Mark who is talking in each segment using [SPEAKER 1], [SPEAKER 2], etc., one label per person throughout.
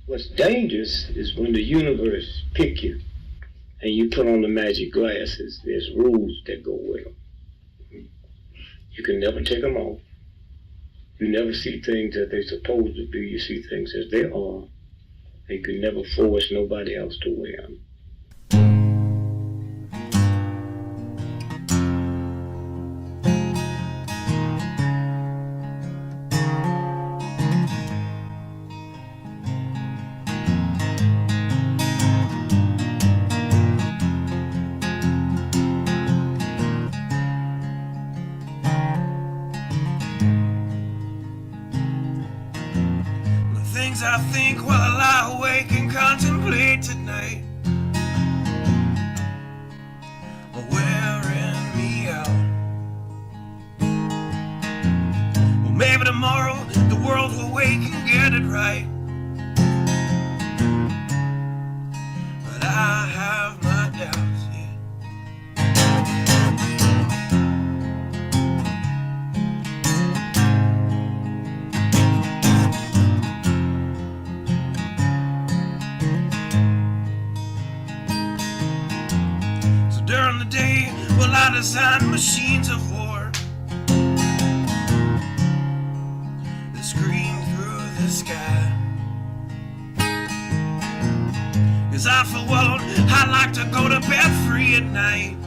[SPEAKER 1] What's dangerous is when the universe pick you and you put on the magic glasses. There's rules that go with them. You can never take them off. You never see things as they're supposed to be. You see things as they are. And you can never force nobody else to wear them.
[SPEAKER 2] I think while I lie awake and contemplate tonight are wearing me out. Well, maybe tomorrow the world will wake and get it right, but I have my doubts, yeah. During the day, well, I design machines of war that scream through the sky. 'Cause I, for one, I like to go to bed free at night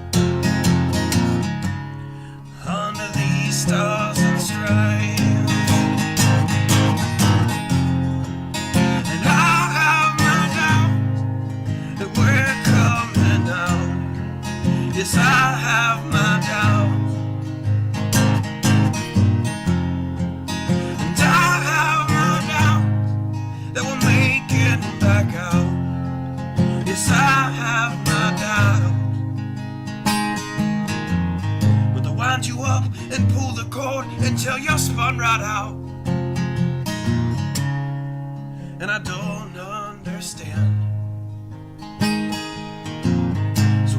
[SPEAKER 2] under these stars and stripes. And I'll have my doubts that we're coming out. Yes, I have my doubts, and I have my doubts that we'll make it back out. Yes, I have my doubts, but they'll wind you up and pull the cord until you're spun right out. And I don't understand.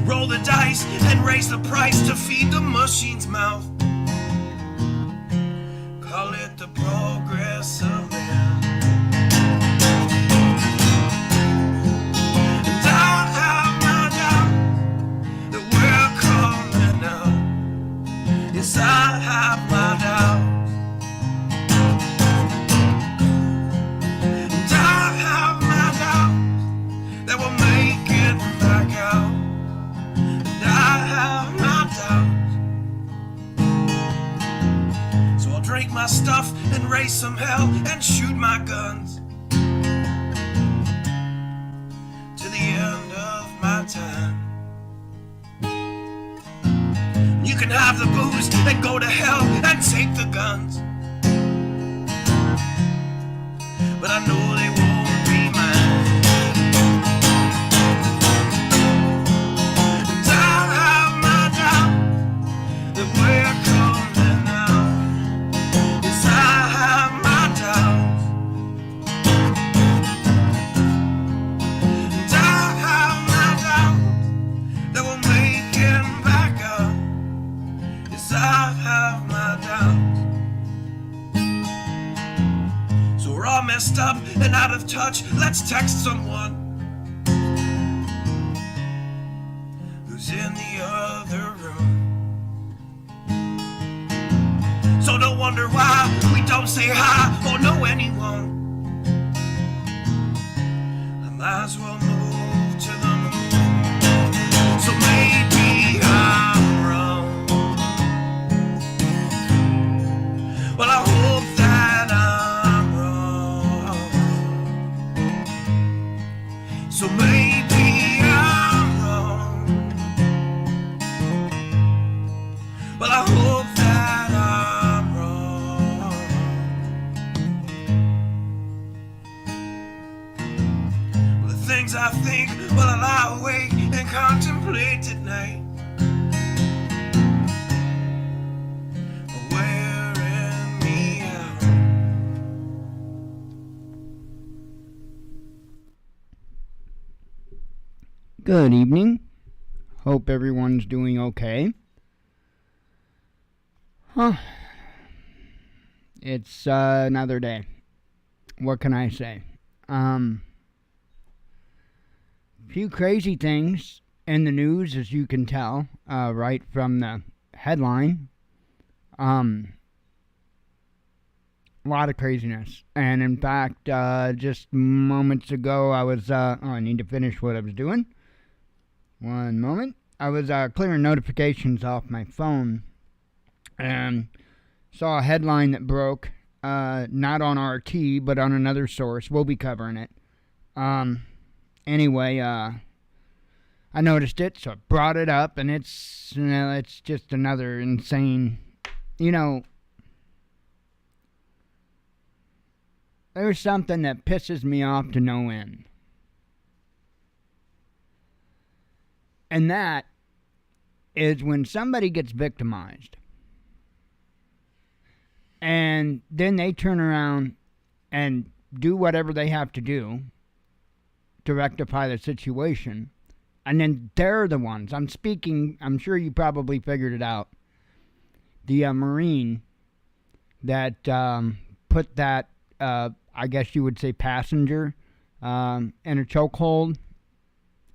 [SPEAKER 2] Roll the dice and raise the price to feed the machine's mouth. Call it the progress of man. And I have my doubt that we're coming out. Yes, I have my doubt. And I have my doubt that we'll make it back out. I have my doubts, so I'll drink my stuff and raise some hell and shoot my guns to the end of my time. You can have the booze and go to hell and take the guns, but I know they won't be mine. That we're coming out. Yes, I have my doubts, and I have my doubts that we'll make it back up. Yes, I have my doubts. So we're all messed up and out of touch. Let's text someone who's in the other room. So don't wonder why we don't say hi or know anyone. I might as well move to the moon. So maybe I'm wrong. Well, I hope that I'm wrong. So maybe I'm wrong. Well, I hope that I'm wrong. Well, the things I think while I lie awake and contemplate at night are wearing me out.
[SPEAKER 3] Good evening. Hope everyone's doing okay. It's another day. What can I say? few crazy things in the news, as you can tell, right from the headline. A lot of craziness. And in fact, just moments ago, I was, I need to finish what I was doing. One moment. I was clearing notifications off my phone and saw a headline that broke, not on RT, but on another source. We'll be covering it. Anyway, I noticed it, so I brought it up, and it's just another insane, there's something that pisses me off to no end. And that is when somebody gets victimized and then they turn around and do whatever they have to do to rectify the situation, and then they're the ones. I'm sure you probably figured it out. The Marine that put that, I guess you would say, passenger in a chokehold,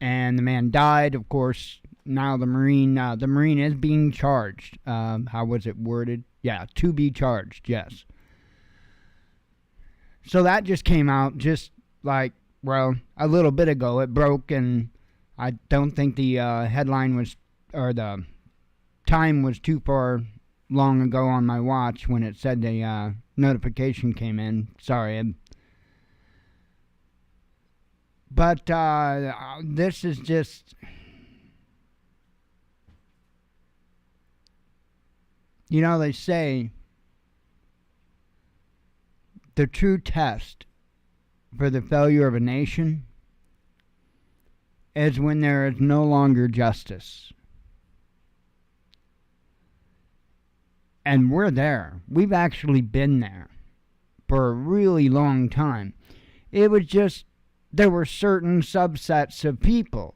[SPEAKER 3] and the man died. Of course, now the Marine is being charged. How was it worded? Yeah, to be charged, yes. So that just came out just like, well, a little bit ago. It broke, and I don't think the headline was, or the time was too far long ago on my watch when it said the notification came in. Sorry. But this is just, they say the true test for the failure of a nation is when there is no longer justice. And we're there. We've actually been there for a really long time. It was just, there were certain subsets of people.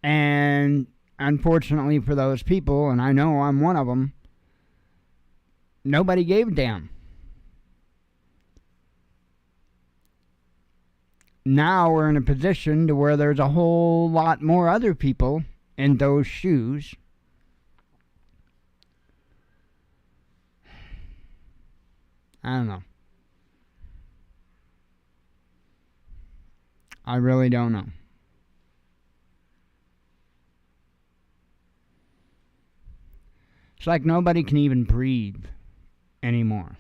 [SPEAKER 3] And unfortunately for those people, and I know I'm one of them, nobody gave a damn. Now we're in a position to where there's a whole lot more other people in those shoes. I don't know. I really don't know. It's like nobody can even breathe anymore.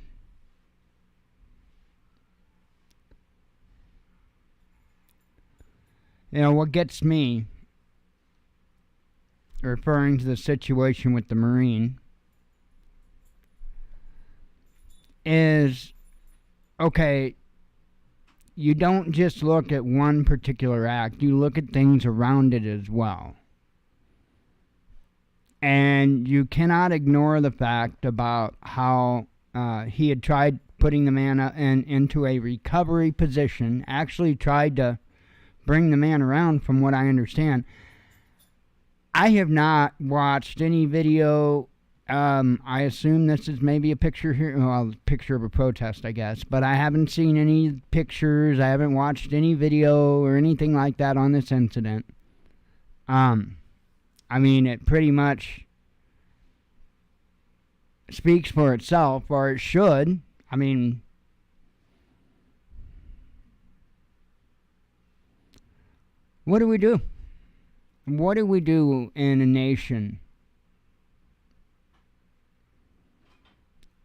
[SPEAKER 3] What gets me, referring to the situation with the Marine, is, okay, you don't just look at one particular act, you look at things around it as well. And you cannot ignore the fact about how he had tried putting the man into a recovery position, actually tried to bring the man around, from what I understand. I have not watched any video. I assume this is maybe a picture here, well, a picture of a protest, I guess, but I haven't seen any pictures. I haven't watched any video or anything like that on this incident. I mean, it pretty much speaks for itself, or it should. I mean, what do we do? What do we do in a nation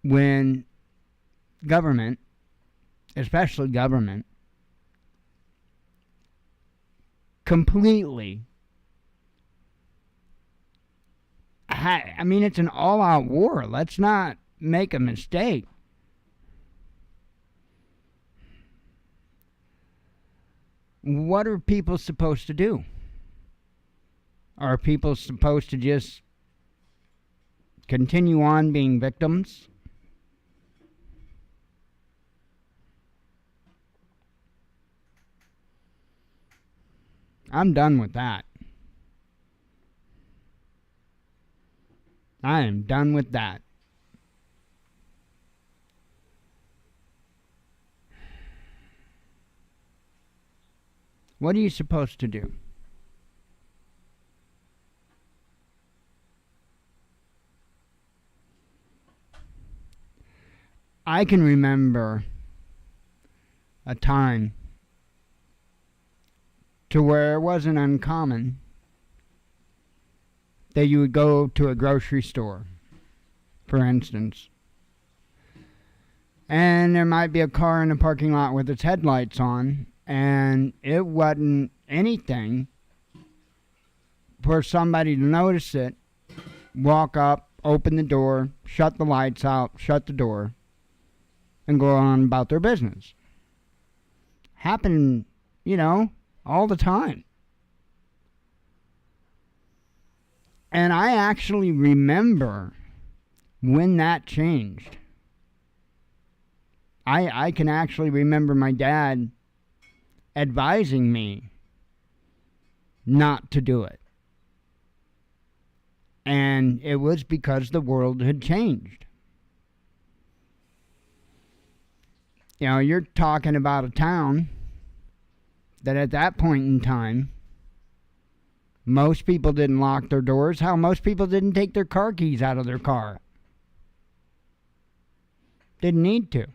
[SPEAKER 3] when government, especially government, completely, I mean, it's an all-out war. Let's not make a mistake. What are people supposed to do? Are people supposed to just continue on being victims? I'm done with that. I am done with that. What are you supposed to do? I can remember a time to where it wasn't uncommon that you would go to a grocery store, for instance, and there might be a car in the parking lot with its headlights on, and it wasn't anything for somebody to notice it, walk up, open the door, shut the lights out, shut the door, and go on about their business. Happened, all the time. And I actually remember when that changed. I can actually remember my dad advising me not to do it. And it was because the world had changed. You're talking about a town that at that point in time, most people didn't lock their doors. Hell, most people didn't take their car keys out of their car. Didn't need to.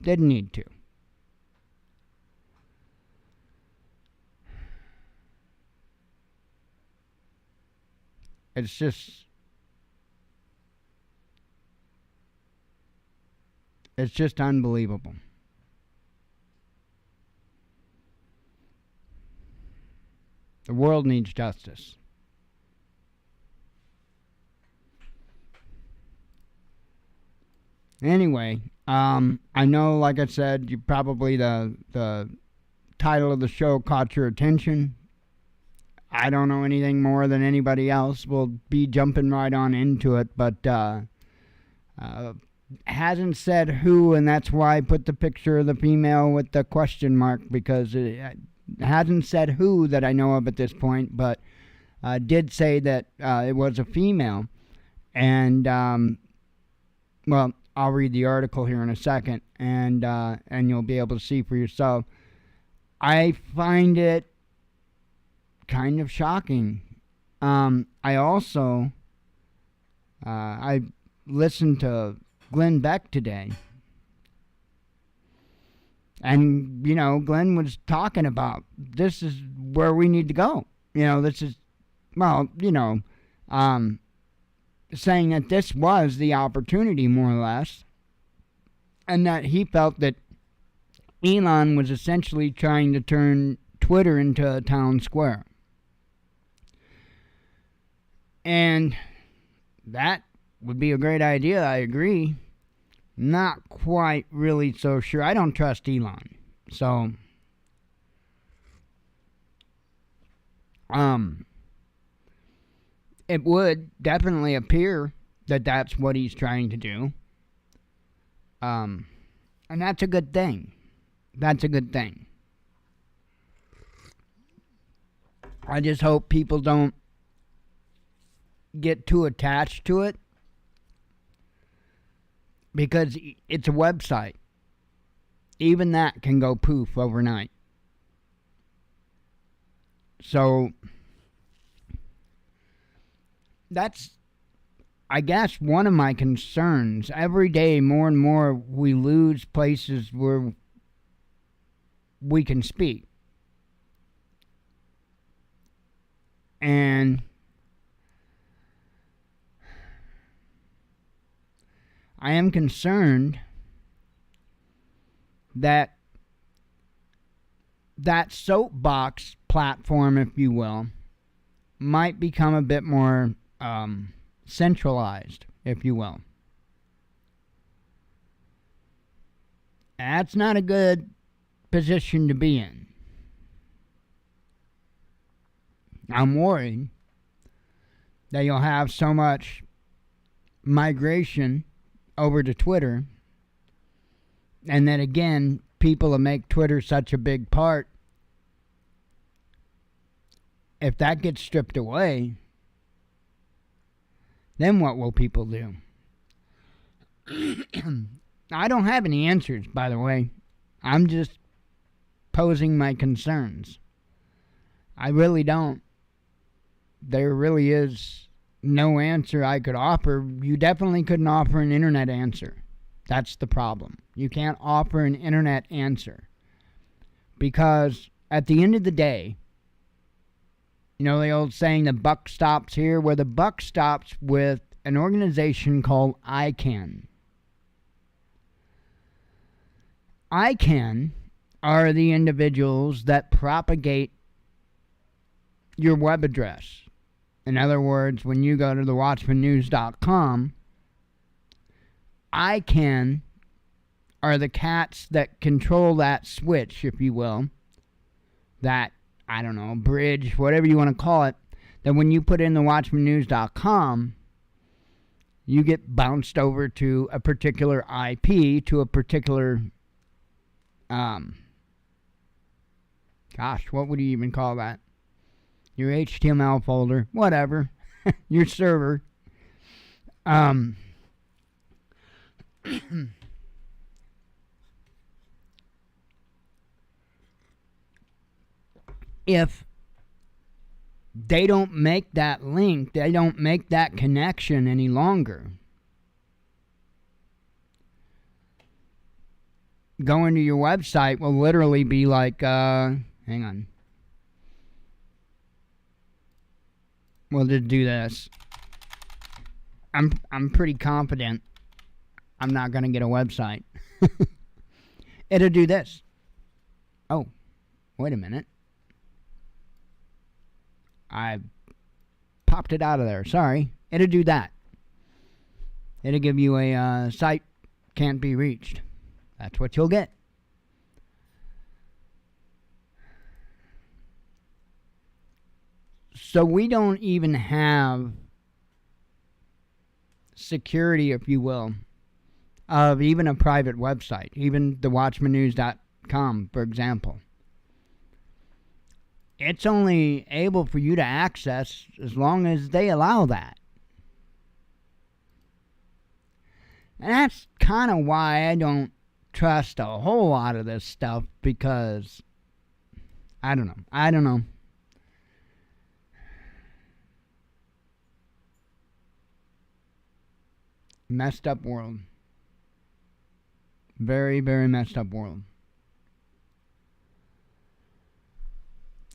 [SPEAKER 3] Didn't need to. It's just unbelievable. The world needs justice. Anyway, I know, like I said, you probably the title of the show caught your attention. I don't know anything more than anybody else. We'll be jumping right on into it, but hasn't said who, and that's why I put the picture of the female with the question mark, because it hasn't said who that I know of at this point, but did say that it was a female. And, well, I'll read the article here in a second, and you'll be able to see for yourself. I find it kind of shocking. I also, I listened to Glenn Beck today. And, Glenn was talking about this is where we need to go. This is, well, saying that this was the opportunity, more or less. And that he felt that Elon was essentially trying to turn Twitter into a town square. And that would be a great idea, I agree. Not quite really so sure. I don't trust Elon. So, it would definitely appear that that's what he's trying to do. And that's a good thing. That's a good thing. I just hope people don't get too attached to it, because it's a website. Even that can go poof overnight. So that's, I guess, one of my concerns. Every day, more and more, we lose places where we can speak. And I am concerned that that soapbox platform, if you will, might become a bit more centralized, if you will. That's not a good position to be in. I'm worried that you'll have so much migration over to Twitter, and then again, people will make Twitter such a big part. If that gets stripped away, then what will people do? I don't have any answers, by the way. I'm just posing my concerns. I really don't. There really is no answer I could offer. You definitely couldn't offer an internet answer. That's the problem. You can't offer an internet answer. Because at the end of the day, you know the old saying, the buck stops here? Where the buck stops with an organization called ICANN. ICANN are the individuals that propagate your web address. In other words, when you go to the watchmannews.com, ICANN are the cats that control that switch, if you will, that, I don't know, bridge, whatever you want to call it, that when you put in the watchmannews.com, you get bounced over to a particular IP, to a particular, what would you even call that? Your HTML folder, whatever, your server. If they don't make that link, they don't make that connection any longer, going to your website will literally be like, hang on. We'll just do this. I'm pretty confident I'm not going to get a website. It'll do this. Oh, wait a minute. I popped it out of there. Sorry. It'll do that. It'll give you a site can't be reached. That's what you'll get. So we don't even have security, if you will, of even a private website, even the watchmannews.com, for example. It's only able for you to access as long as they allow that. And that's kind of why I don't trust a whole lot of this stuff, because I don't know. Messed up world. Very, very messed up world.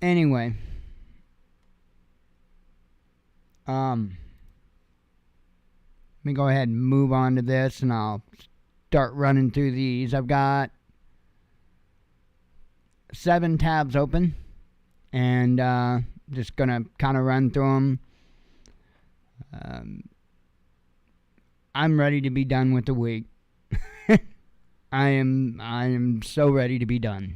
[SPEAKER 3] Anyway. Let me go ahead and move on to this, and I'll start running through these. I've got 7 tabs open, and just gonna kind of run through them. I'm ready to be done with the week. I am so ready to be done.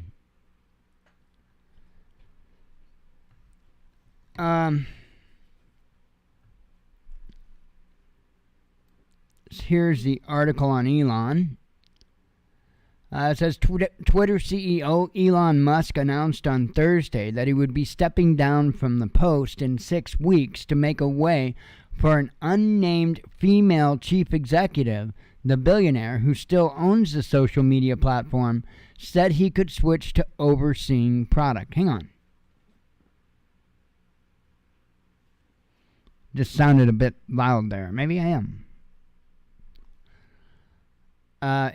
[SPEAKER 3] Here's the article on Elon. It says Twitter CEO Elon Musk announced on Thursday that he would be stepping down from the post in 6 weeks to make a way for an unnamed female chief executive. The billionaire, who still owns the social media platform, said he could switch to overseeing product. Hang on. Just sounded a bit loud there. Maybe I am.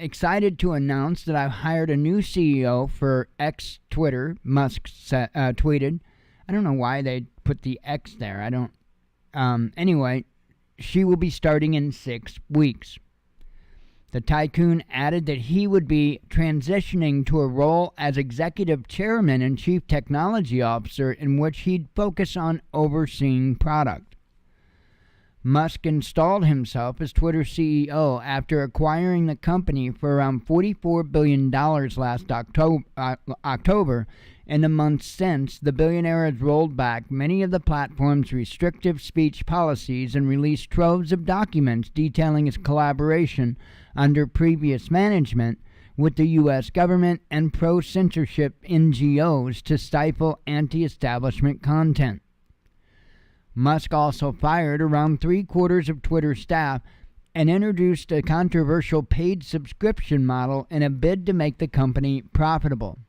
[SPEAKER 3] Excited to announce that I've hired a new CEO for X Twitter, Musk tweeted. I don't know why they put the X there. I don't. Anyway, she will be starting in 6 weeks. The tycoon added that he would be transitioning to a role as executive chairman and chief technology officer, in which he'd focus on overseeing product. Musk installed himself as Twitter CEO after acquiring the company for around $44 billion last October. In the months since, the billionaire has rolled back many of the platform's restrictive speech policies and released troves of documents detailing his collaboration under previous management with the U.S. government and pro-censorship NGOs to stifle anti-establishment content. Musk also fired around 3/4 of Twitter staff and introduced a controversial paid subscription model in a bid to make the company profitable.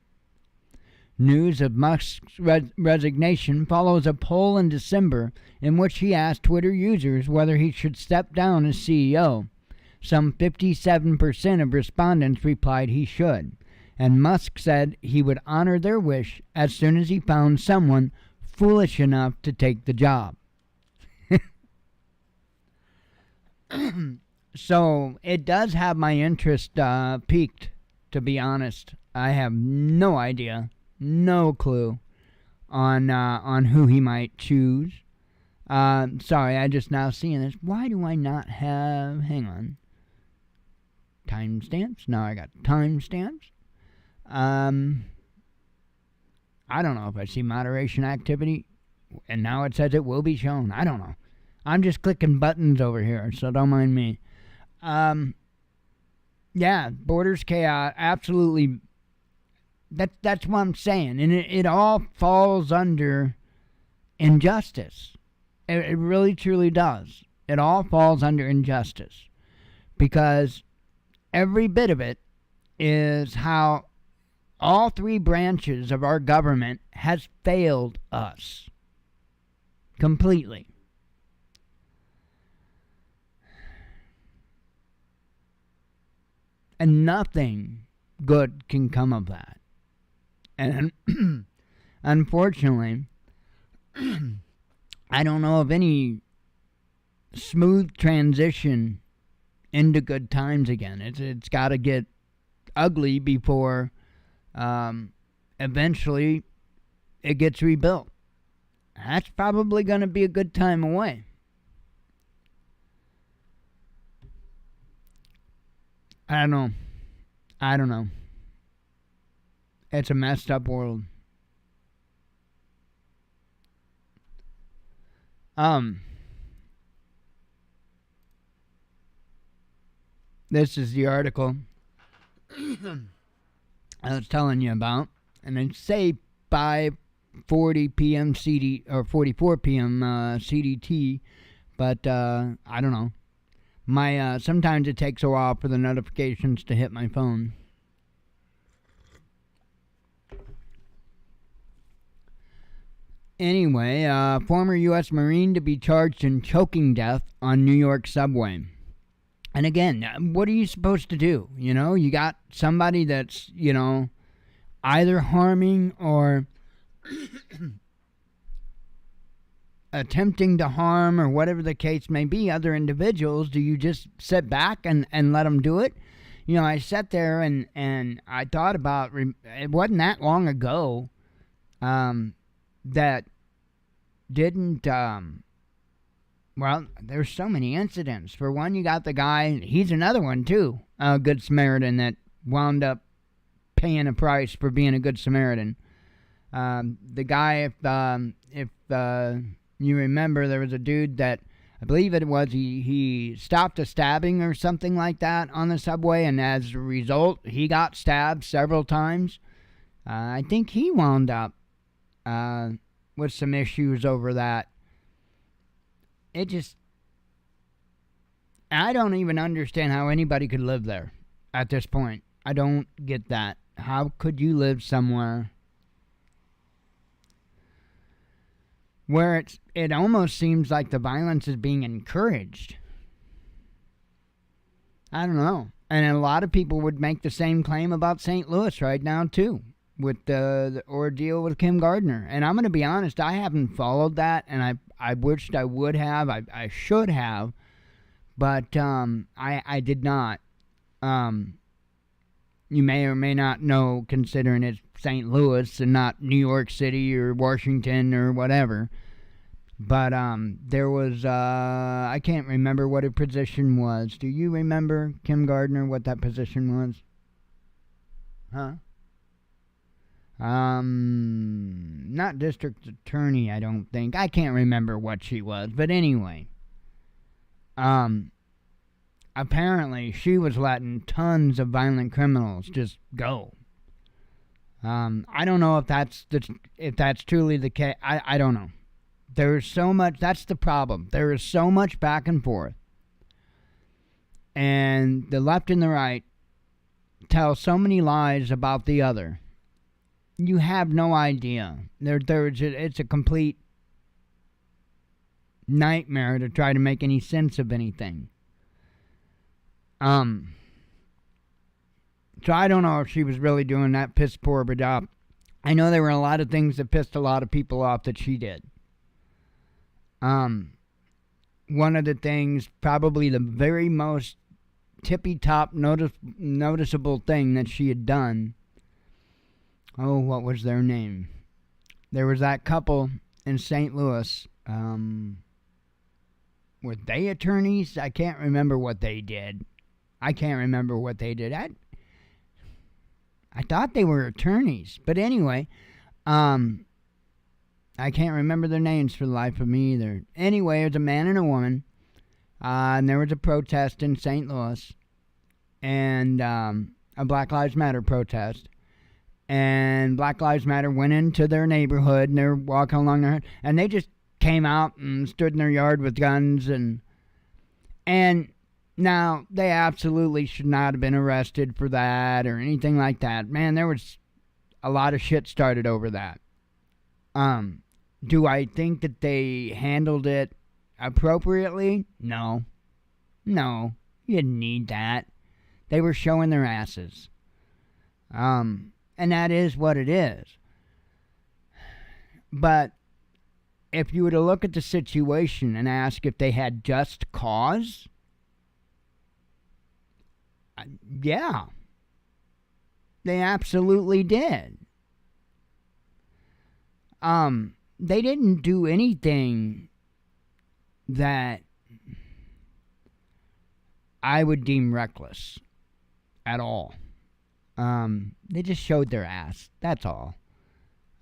[SPEAKER 3] News of Musk's resignation follows a poll in December in which he asked Twitter users whether he should step down as CEO. Some 57% of respondents replied he should, and Musk said he would honor their wish as soon as he found someone foolish enough to take the job. So it does have my interest piqued, to be honest. I have no idea, no clue on who he might choose. Sorry, I just now seeing this. Why do I not have? Hang on. Timestamps. Now I got timestamps. I don't know if I see moderation activity, and now it says it will be shown. I don't know. I'm just clicking buttons over here, so don't mind me. Yeah, borders chaos, absolutely. That's what I'm saying, and it all falls under injustice. It really, truly does. It all falls under injustice, because every bit of it is how all three branches of our government has failed us completely. And nothing good can come of that. And unfortunately, I don't know of any smooth transition into good times again. It's got to get ugly before eventually it gets rebuilt. That's probably going to be a good time away. I don't know. It's a messed up world. This is the article I was telling you about, and it say 5:40 p.m. CD or 44 p.m. CDT, but I don't know. My sometimes it takes a while for the notifications to hit my phone. Anyway, former U.S. Marine to be charged in choking death on New York subway. And again, what are you supposed to do? You know, you got somebody that's, you know, either harming or attempting to harm, or whatever the case may be, other individuals. Do you just sit back and let them do it? You know, I sat there and I thought about, it wasn't that long ago that didn't, well, there's so many incidents. For one, you got the guy, he's another one too, a Good Samaritan that wound up paying a price for being a Good Samaritan. The guy, if you remember, there was a dude that, I believe it was, he stopped a stabbing or something like that on the subway, and as a result, he got stabbed several times. I think he wound up with some issues over that. It just, I don't even understand how anybody could live there at this point. I don't get that. How could you live somewhere where it almost seems like the violence is being encouraged? I don't know. And a lot of people would make the same claim about St. Louis right now, too, with the ordeal with Kim Gardner. And I'm going to be honest, I haven't followed that, and I wished I would have. I should have, but I did not. You may or may not know, considering it's St. Louis and not New York City or Washington or whatever. But there was, I can't remember what her position was. Do you remember, Kim Gardner, what that position was? Huh? Not district attorney, I don't think. I can't remember what she was. But anyway, apparently she was letting tons of violent criminals just go. I don't know if that's truly the case. I don't know. There's so much. That's the problem. There is so much back and forth, and the left and the right tell so many lies about the other. You have no idea. It's a complete nightmare to try to make any sense of anything. So I don't know if she was really doing that piss poor of a job. I know there were a lot of things that pissed a lot of people off that she did. One of the things, probably the very most tippy-top noticeable thing that she had done, what was their name? There was that couple in St. Louis. Were they attorneys? I can't remember what they did. I thought they were attorneys. But anyway, I can't remember their names for the life of me either. Anyway, it was a man and a woman. And there was a protest in St. Louis. And a Black Lives Matter protest. And Black Lives Matter went into their neighborhood and they're walking along their... And they just came out and stood in their yard with guns. And now, they absolutely should not have been arrested for that or anything like that. Man, there was a lot of shit started over that. Do I think that they handled it appropriately? No. No, you didn't need that. They were showing their asses. And that is what it is. But if you were to look at the situation and ask if they had just cause, yeah, they absolutely did. They didn't do anything that I would deem reckless at all. They just showed their ass. That's all.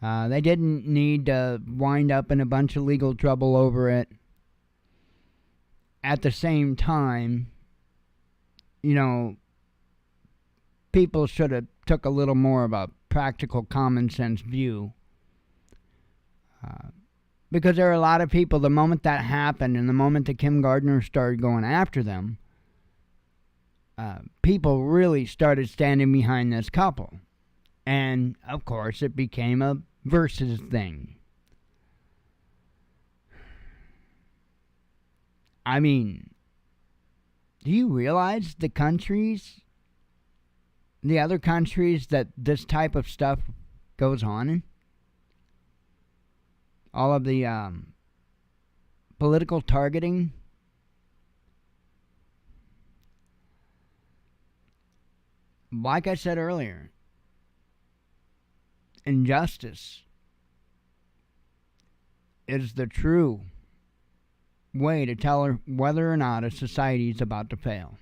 [SPEAKER 3] They didn't need to wind up in a bunch of legal trouble over it. At the same time, people should have took a little more of a practical common sense view. Because there are a lot of people, the moment that happened and the moment that Kim Gardner started going after them, people really started standing behind this couple. And, of course, it became a versus thing. I mean, do you realize the other countries that this type of stuff goes on in? All of the political targeting. Like I said earlier, injustice is the true way to tell her whether or not a society is about to fail.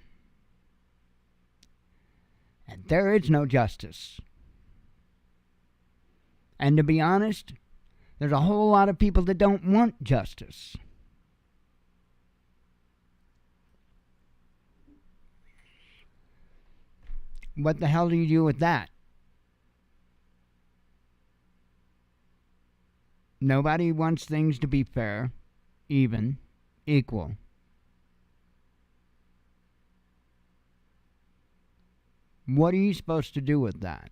[SPEAKER 3] And there is no justice. And to be honest, there's a whole lot of people that don't want justice. What the hell do you do with that? Nobody wants things to be fair, even, equal. What are you supposed to do with that?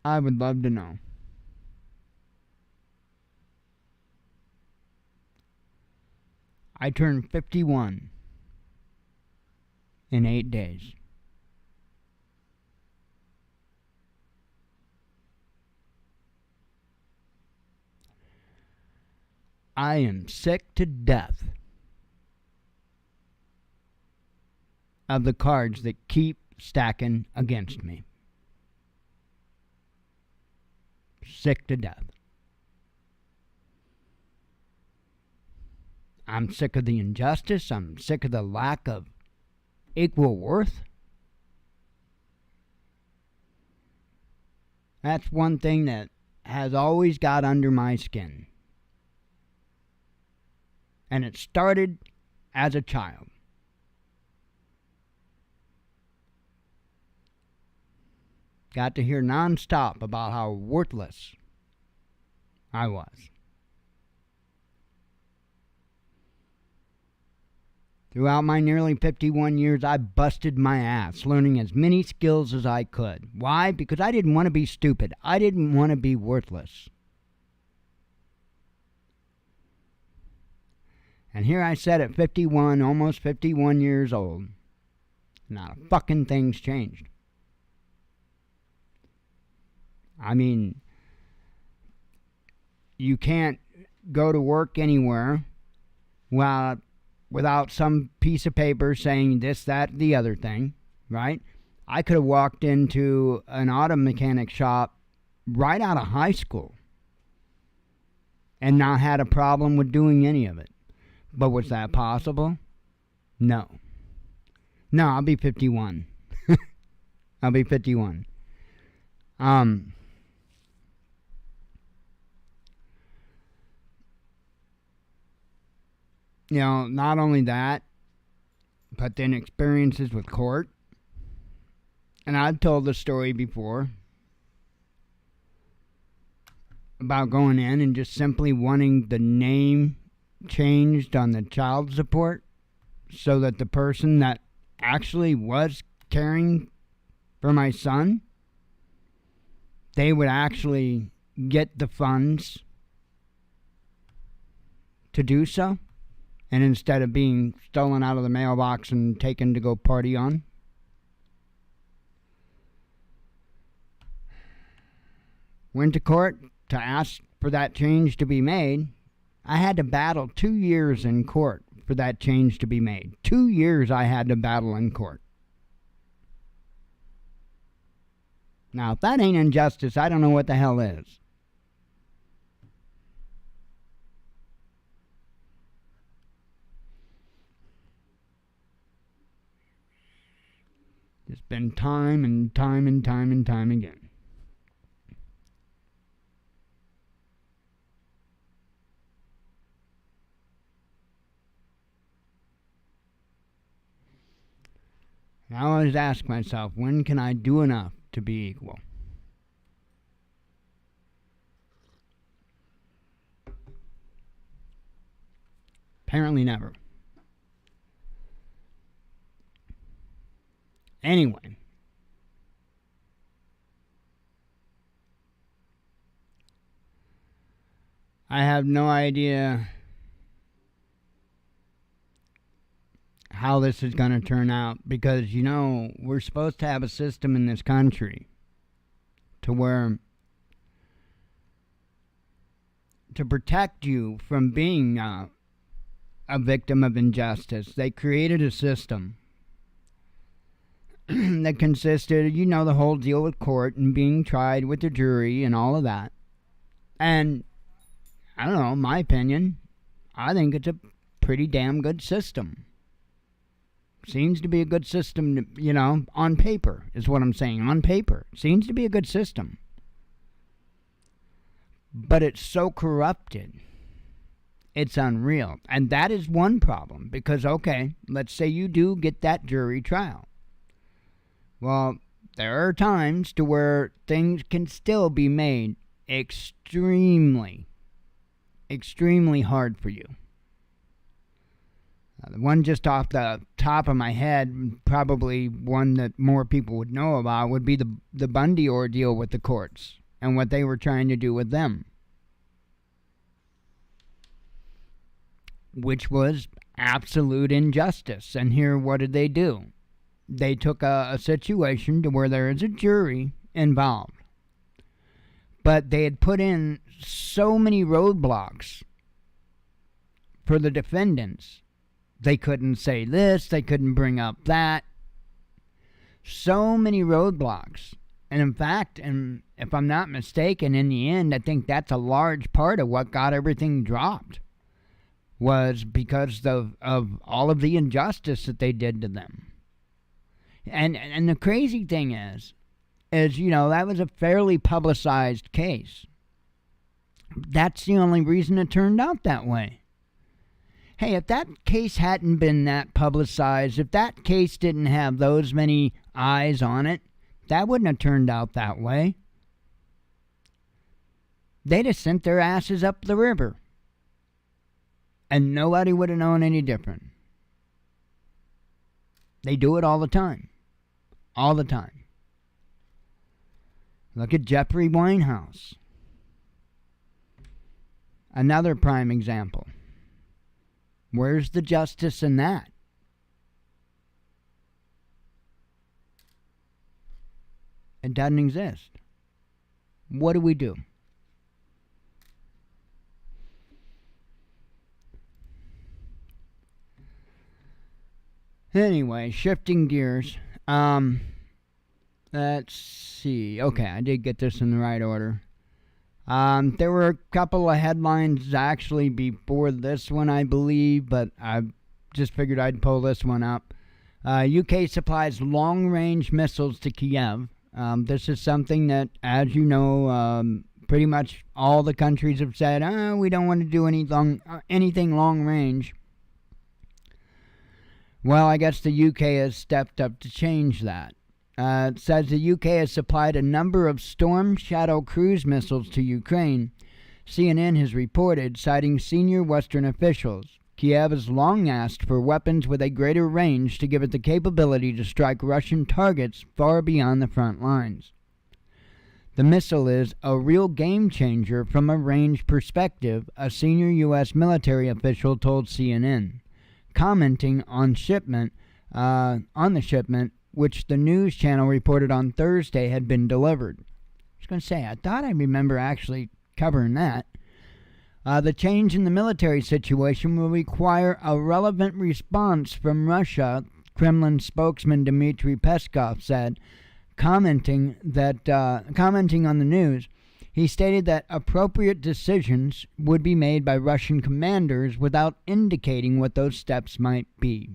[SPEAKER 3] I would love to know. I turned 51 in 8 days. I am sick to death of the cards that keep stacking against me. Sick to death. I'm sick of the injustice. I'm sick of the lack of equal worth. That's one thing that has always got under my skin. And it started as a child. got to hear nonstop about how worthless I was. Throughout my nearly 51 years, I busted my ass learning as many skills as I could. Why? Because I didn't want to be stupid. I didn't want to be worthless. And here I sat at 51, almost 51 years old. Not a fucking thing's changed. I mean, you can't go to work anywhere without some piece of paper saying this, that, the other thing, right? I could have walked into an auto mechanic shop right out of high school and not had a problem with doing any of it. But was that possible? No. No, I'll be 51. I'll be 51. You know, not only that, but then experiences with court. And I've told the story before about going in and just simply wanting the name changed on the child support so that the person that actually was caring for my son, they would actually get the funds to do so. And instead of being stolen out of the mailbox and taken to go party on. Went to court to ask for that change to be made. I had to battle 2 years in court for that change to be made. 2 years I had to battle in court. Now, if that ain't injustice, I don't know what the hell is. It's been time and time and time and time again. I always ask myself, when can I do enough to be equal? Apparently never. Anyway, I have no idea how this is going to turn out because, you know, we're supposed to have a system in this country to where to protect you from being a victim of injustice. They created a system that consisted, you know, the whole deal with court and being tried with the jury and all of that. And I don't know, my opinion, I think it's a pretty damn good system. Seems to be a good system, you know, on paper is what I'm saying. On paper. Seems to be a good system. But it's so corrupted. It's unreal. And that is one problem. Because, okay, let's say you do get that jury trial. Well, there are times to where things can still be made extremely hard for you. The one just off the top of my head, probably one that more people would know about, would be the Bundy ordeal with the courts and what they were trying to do with them. Which was absolute injustice. And here, what did they do? They took a situation to where there is a jury involved. But they had put in so many roadblocks for the defendants. They couldn't say this, they couldn't bring up that. So many roadblocks. And in fact, and if I'm not mistaken, in the end, I think that's a large part of what got everything dropped. Was because of all of the injustice that they did to them. And the crazy thing is, you know, that was a fairly publicized case. That's the only reason it turned out that way. Hey, if that case hadn't been that publicized, if that case didn't have those many eyes on it, That wouldn't have turned out that way. They'd have sent their asses up the river. And nobody would have known any different. They do it all the time. All the time. Look at Jeffrey Winehouse. Another prime example. Where's the justice in that? It doesn't exist. What do we do? Anyway, shifting gears. Let's see. Okay, I did get this in the right order. There were a couple of headlines actually before this one, I believe, but I just figured I'd pull this one up. UK supplies long-range missiles to Kiev. This is something that, as you know, pretty much all the countries have said, we don't want to do anything long-range. Well, I guess the UK has stepped up to change that. It says the UK has supplied a number of Storm Shadow cruise missiles to Ukraine. CNN has reported, citing senior Western officials. Kiev has long asked for weapons with a greater range to give it the capability to strike Russian targets far beyond the front lines. The missile is a real game changer from a range perspective, a senior U.S. military official told CNN, commenting on the shipment, which the news channel reported on Thursday had been delivered. I was going to say, I thought I remember actually covering that. The change in the military situation will require a relevant response from Russia, Kremlin spokesman Dmitry Peskov said, commenting on the news. He stated that appropriate decisions would be made by Russian commanders without indicating what those steps might be.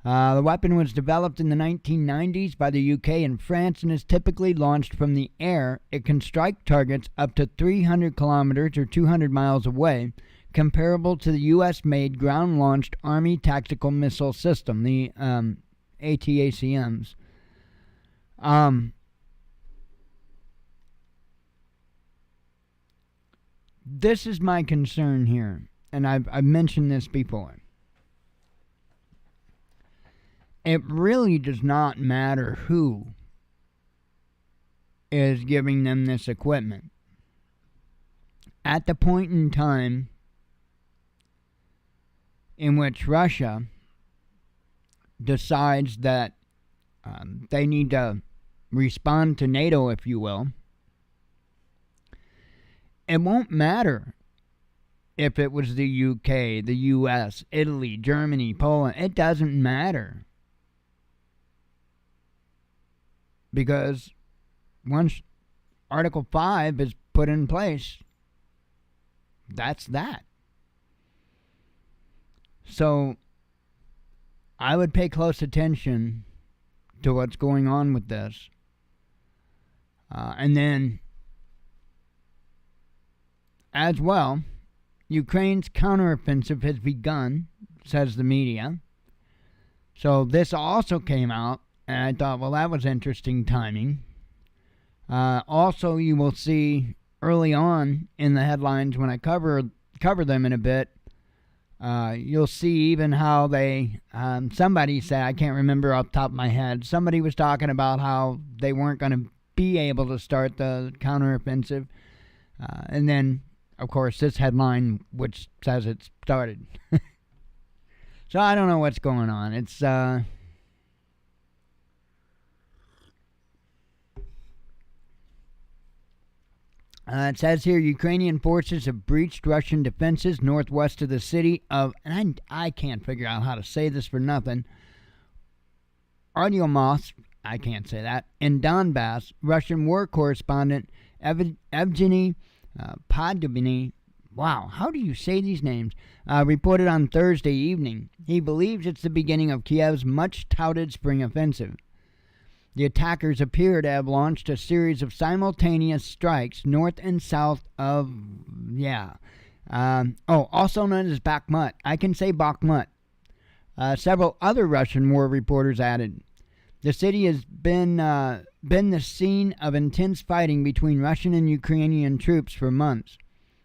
[SPEAKER 3] The weapon was developed in the 1990s by the UK and France and is typically launched from the air. It can strike targets up to 300 kilometers or 200 miles away, comparable to the US-made ground-launched Army Tactical Missile System, the ATACMs. This is my concern here, and I've mentioned this before. It really does not matter who is giving them this equipment. At the point in time in which Russia decides that they need to respond to NATO, if you will, it won't matter if it was the UK, the US, Italy, Germany, Poland. It doesn't matter. Because once Article 5 is put in place, that's that. So I would pay close attention to what's going on with this. And then, as well, Ukraine's counteroffensive has begun, says the media. So this also came out. And I thought, well, that was interesting timing. Also, you will see early on in the headlines when I cover them in a bit, you'll see even how they, somebody said, I can't remember off the top of my head, somebody was talking about how they weren't going to be able to start the counteroffensive. And then, of course, this headline, which says it started. So I don't know what's going on. It's... it says here, Ukrainian forces have breached Russian defenses northwest of the city of, and I can't figure out how to say this for nothing, Artyomov, I can't say that, in Donbass. Russian war correspondent Evgeny Podubny, wow, how do you say these names, reported on Thursday evening. He believes it's the beginning of Kiev's much-touted spring offensive. The attackers appear to have launched a series of simultaneous strikes north and south of, also known as Bakhmut. I can say Bakhmut. Several other Russian war reporters added. The city has been the scene of intense fighting between Russian and Ukrainian troops for months.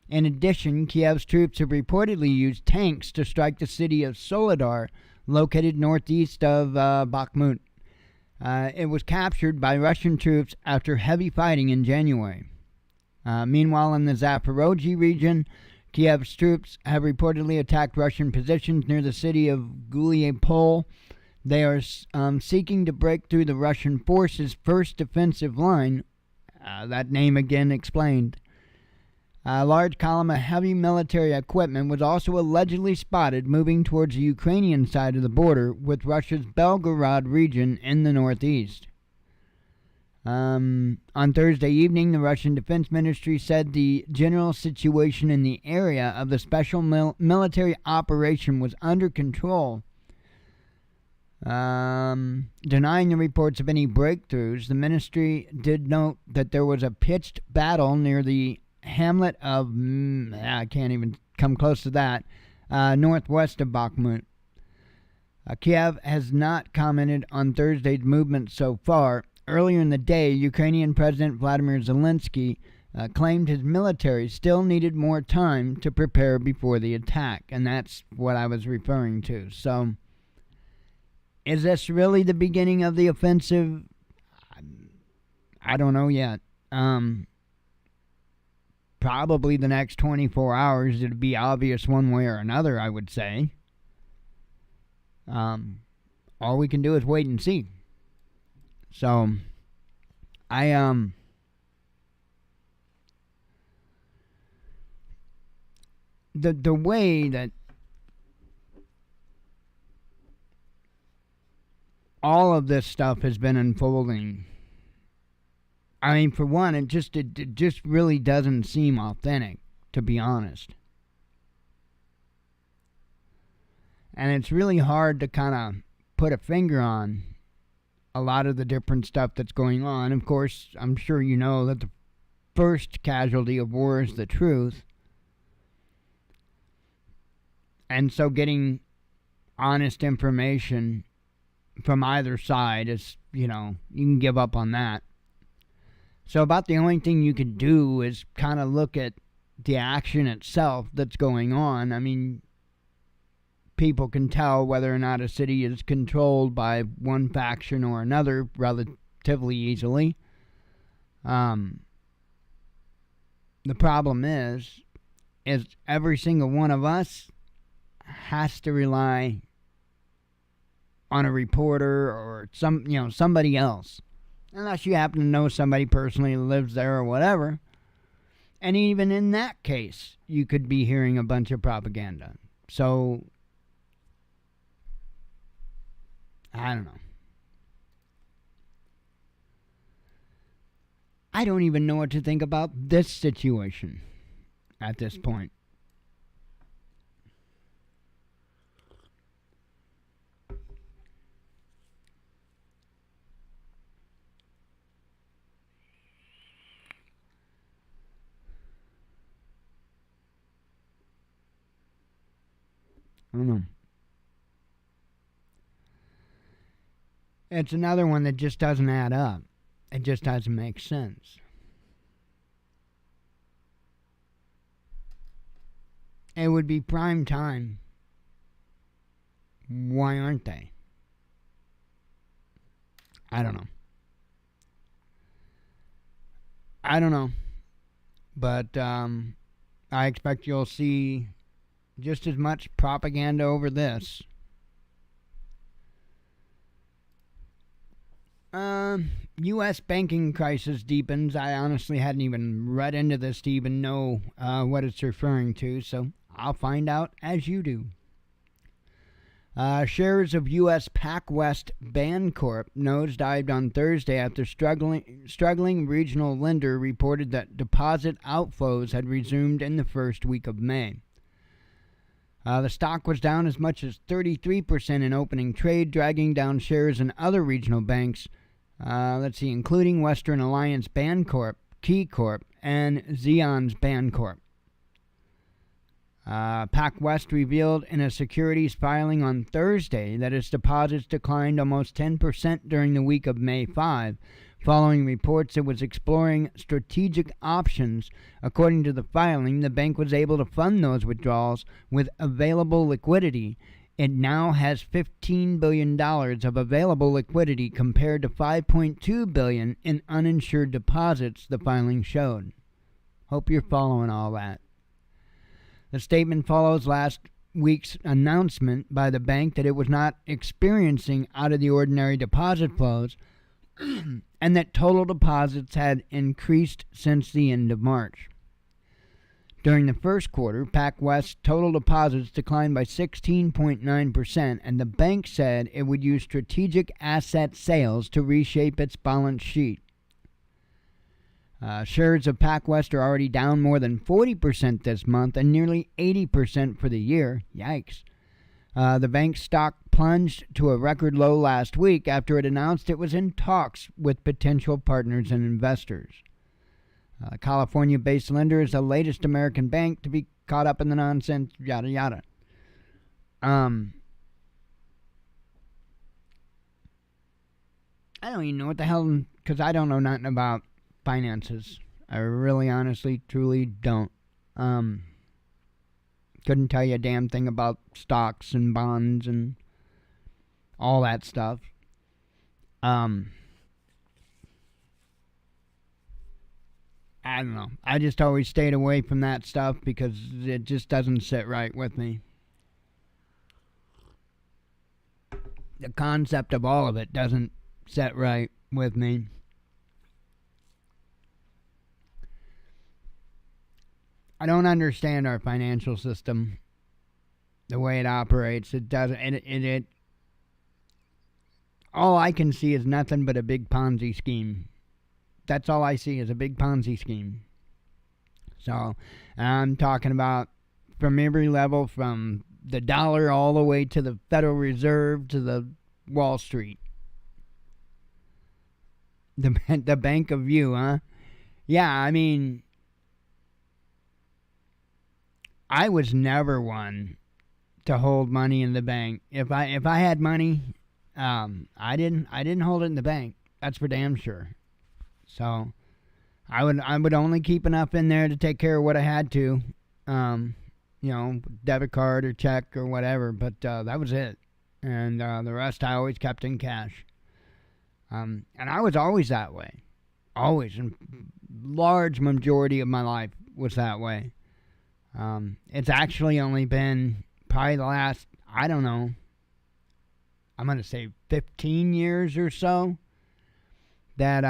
[SPEAKER 3] In addition, Kiev's troops have reportedly used tanks to strike the city of Soledar, located northeast of Bakhmut. It was captured by Russian troops after heavy fighting in January. Meanwhile, in the Zaporozhye region, Kiev's troops have reportedly attacked Russian positions near the city of Guliapol. They are seeking to break through the Russian forces' first defensive line. That name again explained. A large column of heavy military equipment was also allegedly spotted moving towards the Ukrainian side of the border with Russia's Belgorod region in the northeast. On Thursday evening, the Russian Defense Ministry said the general situation in the area of the special military operation was under control. Denying the reports of any breakthroughs, the ministry did note that there was a pitched battle near the hamlet of, I can't even come close to that, northwest of Bakhmut. Kiev has not commented on Thursday's movement so far. Earlier in the day, Ukrainian President Vladimir Zelensky claimed his military still needed more time to prepare before the attack, and that's what I was referring to. So, is this really the beginning of the offensive? I don't know yet. Probably the next 24 hours, it'd be obvious one way or another, I would say. All we can do is wait and see. So, the way that all of this stuff has been unfolding, I mean, for one, it just really doesn't seem authentic, to be honest. And it's really hard to kind of put a finger on a lot of the different stuff that's going on. Of course, I'm sure you know that the first casualty of war is the truth. And so getting honest information from either side is, you can give up on that. So about the only thing you can do is kind of look at the action itself that's going on. I mean, people can tell whether or not a city is controlled by one faction or another relatively easily. The problem is every single one of us has to rely on a reporter or somebody else, unless you happen to know somebody personally who lives there or whatever. And even in that case, you could be hearing a bunch of propaganda. So, I don't know. I don't even know what to think about this situation at this point. I don't know. It's another one that just doesn't add up. It just doesn't make sense. It would be prime time. Why aren't they? I don't know. But I expect you'll see just as much propaganda over this. U.S. banking crisis deepens. I honestly hadn't even read into this to even know what it's referring to, so I'll find out as you do. Shares of U.S. PacWest Bancorp nosedived on Thursday after struggling regional lender reported that deposit outflows had resumed in the first week of May. The stock was down as much as 33% in opening trade, dragging down shares in other regional banks, including Western Alliance Bancorp, KeyCorp, and Zions Bancorp. PacWest revealed in a securities filing on Thursday that its deposits declined almost 10% during the week of May 5, following reports it was exploring strategic options. According to the filing, the bank was able to fund those withdrawals with available liquidity. It now has $15 billion of available liquidity compared to $5.2 billion in uninsured deposits, the filing showed. Hope you're following all that. The statement follows last week's announcement by the bank that it was not experiencing out-of-the-ordinary deposit flows and that total deposits had increased since the end of March. During the first quarter, PacWest's total deposits declined by 16.9%, and the bank said it would use strategic asset sales to reshape its balance sheet. Shares of PacWest are already down more than 40% this month and nearly 80% for the year. Yikes. The bank's stock plunged to a record low last week after it announced it was in talks with potential partners and investors. California-based lender is the latest American bank to be caught up in the nonsense, yada yada. I don't even know what the hell, because I don't know nothing about finances. I really, honestly, truly don't. Couldn't tell you a damn thing about stocks and bonds and all that stuff. I don't know. I just always stayed away from that stuff because it just doesn't sit right with me. The concept of all of it doesn't sit right with me. I don't understand our financial system, the way it operates. It doesn't. It all I can see is nothing but a big Ponzi scheme. That's all I see is a big Ponzi scheme. So I'm talking about from every level, from the dollar all the way to the Federal Reserve to the Wall Street. The Bank of You, huh? Yeah, I mean, I was never one to hold money in the bank. If I had money, I didn't hold it in the bank. That's for damn sure. So I would only keep enough in there to take care of what I had to, debit card or check or whatever. But that was it, and the rest I always kept in cash. And I was always that way, always, and large majority of my life was that way. It's actually only been probably the last, I don't know, I'm going to say 15 years or so that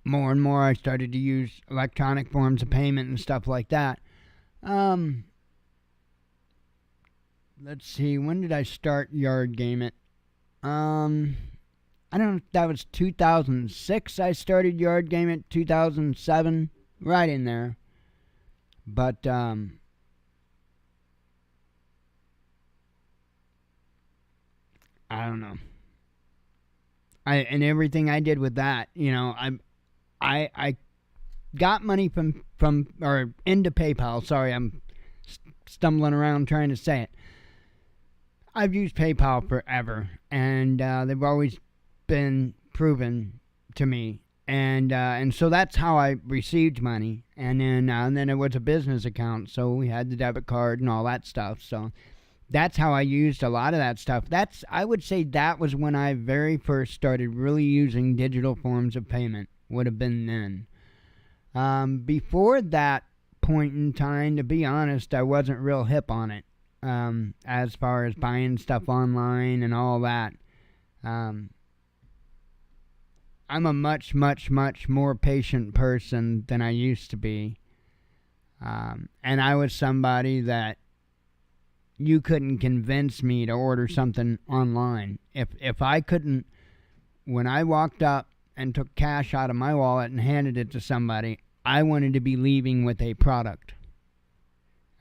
[SPEAKER 3] more and more I started to use electronic forms of payment and stuff like that. Let's see, when did I start yard game it? I don't know if that was 2006 I started yard game it, 2007, right in there. But I don't know. And everything I did with that, I got money from or into PayPal. Sorry, I'm stumbling around trying to say it. I've used PayPal forever, and they've always been proven to me, and so that's how I received money, and then it was a business account, so we had the debit card and all that stuff. So that's how I used a lot of that stuff. I would say that was when I very first started really using digital forms of payment. Would have been then. Before that point in time, to be honest, I wasn't real hip on it. As far as buying stuff online and all that. I'm a much, much, much more patient person than I used to be. And I was somebody that you couldn't convince me to order something online. If I couldn't, when I walked up and took cash out of my wallet and handed it to somebody, I wanted to be leaving with a product.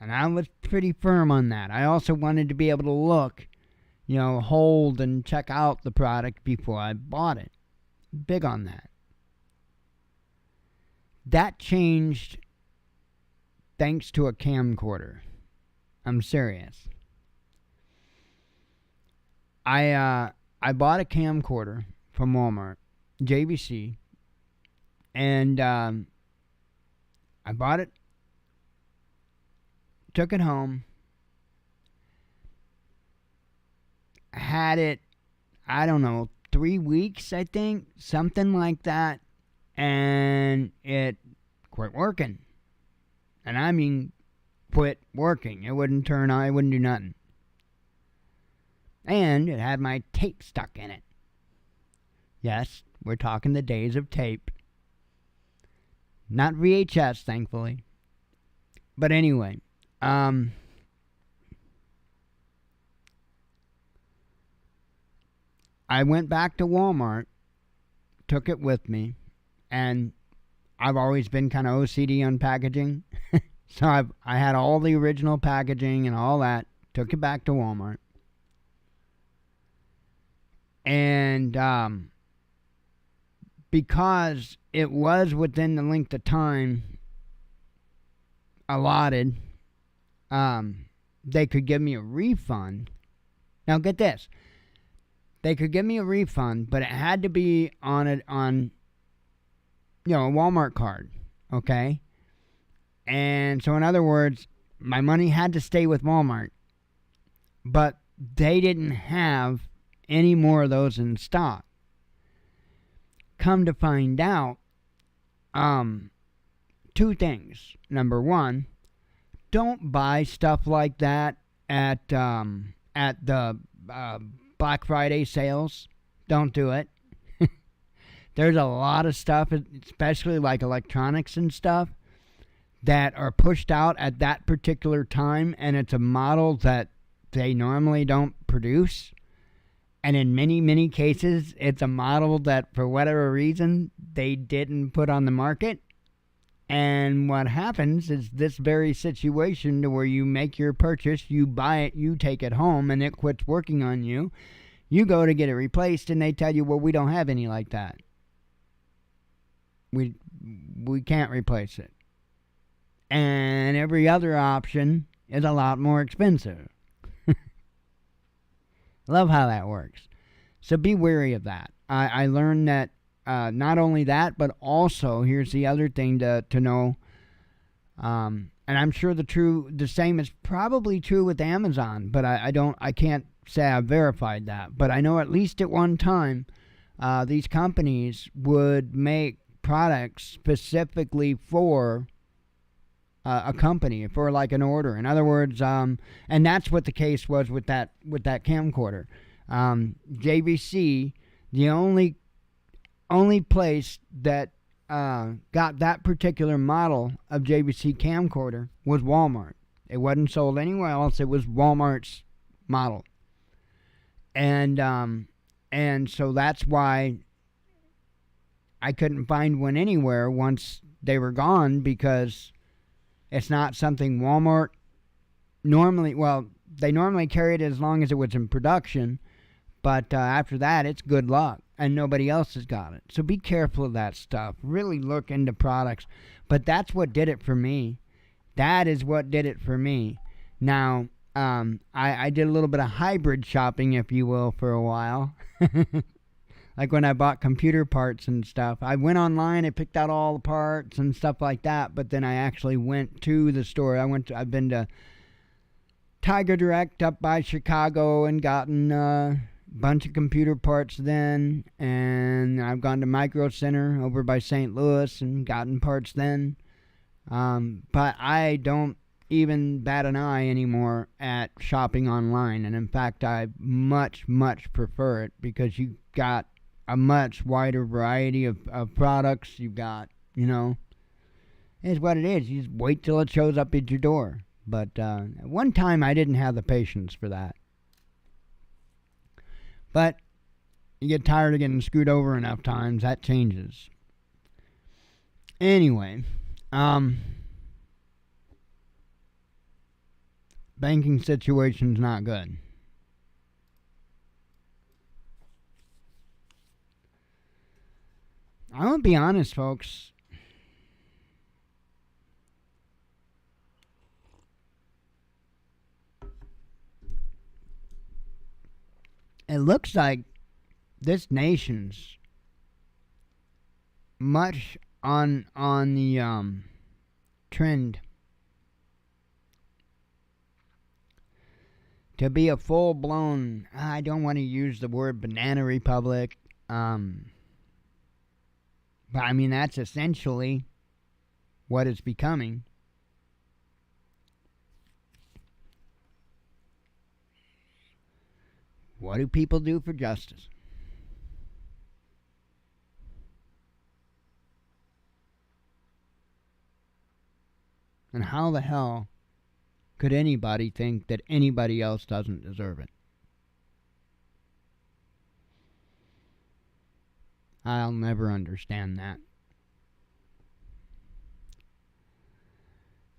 [SPEAKER 3] And I was pretty firm on that. I also wanted to be able to look, hold and check out the product before I bought it. Big on that. That changed thanks to a camcorder. I'm serious. I bought a camcorder from Walmart, JVC, and I bought it, took it home, had it, I don't know, 3 weeks, I think, something like that, and it quit working. And I mean, quit working. It wouldn't turn on, it wouldn't do nothing. And it had my tape stuck in it. Yes, we're talking the days of tape. Not VHS, thankfully. But anyway, I went back to Walmart, took it with me, and I've always been kind of OCD on packaging. So I had all the original packaging and all that, took it back to Walmart. And because it was within the length of time allotted, they could give me a refund. Now get this. They could give me a refund, but it had to be on a Walmart card, okay? And so in other words, my money had to stay with Walmart, but they didn't have any more of those in stock. Come to find out, 2 things. Number 1, don't buy stuff like that at the Black Friday sales. Don't do it. There's a lot of stuff, especially like electronics and stuff, that are pushed out at that particular time, and it's a model that they normally don't produce. And in many, many cases, it's a model that, for whatever reason, they didn't put on the market. And what happens is this very situation to where you make your purchase, you buy it, you take it home, and it quits working on you. You go to get it replaced, and they tell you, well, we don't have any like that. We can't replace it. And every other option is a lot more expensive. Love how that works. So be wary of that. I learned that not only that, but also, here's the other thing to know, and I'm sure the same is probably true with Amazon, but I can't say I've verified that. But I know at least at one time, these companies would make products specifically for a company, for like an order. In other words, and that's what the case was with that camcorder. JVC, the only place that got that particular model of JVC camcorder was Walmart. It wasn't sold anywhere else. It was Walmart's model, and so that's why I couldn't find one anywhere once they were gone, because it's not something Walmart normally, well, they normally carry it as long as it was in production, but after that, it's good luck, and nobody else has got it. So be careful of that stuff. Really look into products. But that's what did it for me. That is what did it for me. Now, I did a little bit of hybrid shopping, if you will, for a while. Like when I bought computer parts and stuff. I went online, I picked out all the parts and stuff like that, but then I actually went to the store. I've been to Tiger Direct up by Chicago and gotten a bunch of computer parts then, and I've gone to Micro Center over by St. Louis and gotten parts then. But I don't even bat an eye anymore at shopping online, and in fact I much prefer it, because you got a much wider variety of products. You've got, it's what it is. You just wait till it shows up at your door. But at one time I didn't have the patience for that. But you get tired of getting screwed over enough times, that changes. Anyway, banking situation's not good. I'm going to be honest, folks. it looks like this nation's much on the trend to be a full-blown, I don't want to use the word banana republic, but I mean that's essentially what it's becoming. What do people do for justice? And how the hell could anybody think that anybody else doesn't deserve it? I'll never understand that.